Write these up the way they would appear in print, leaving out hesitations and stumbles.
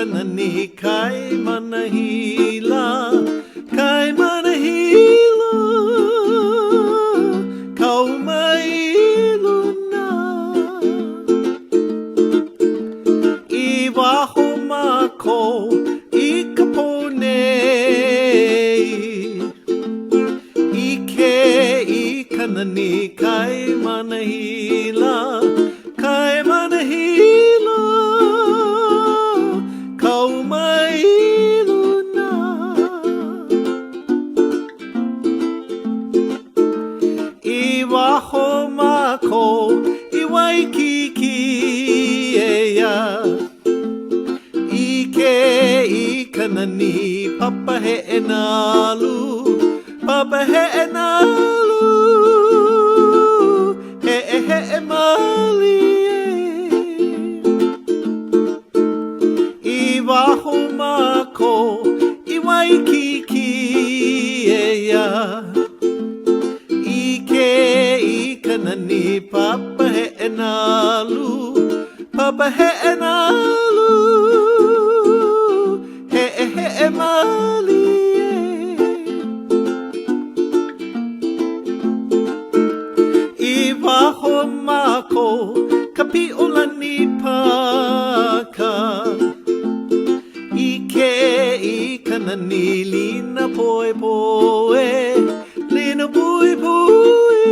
kanani Kaimanahila, Kaimanahila, kaumailuna. Iwaho mako ikapone, ike ikanani Kaimanahila, Kaimanahila, kaumailuna. Iwaho mako I Waikiki ea, ike ikanani papa he enalu, papa he enalu, he mali. Iwaho mako I Waikiki ea, ike ikanani papa he enalu, papa he enalu, he mali. Iwaho mako Kapi'olani Park, ike ikanani lina poe poe, lina pui pui,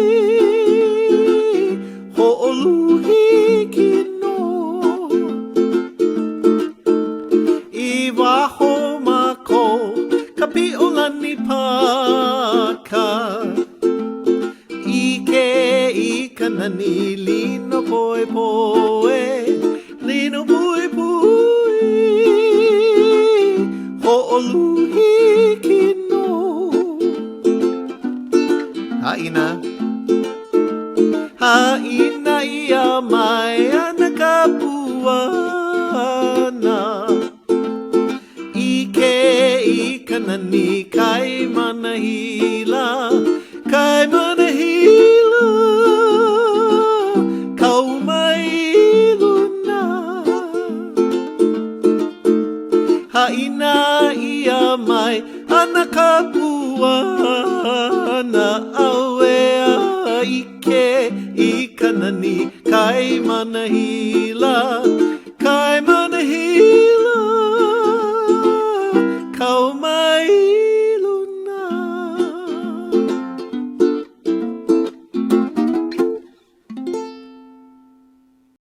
ho'oluhiki no. Iwaho mako Kapi'olani Park, ike ikanani lina poe poe, lina pui pui, ho'oluhiki no. Haina, haina ia mai ana kapuana, ike ikanani Kaimanahila, Kaimanahila, kaumailuna. Haina ia mai ana kapuana, awea ike ikanani Kaimanahila,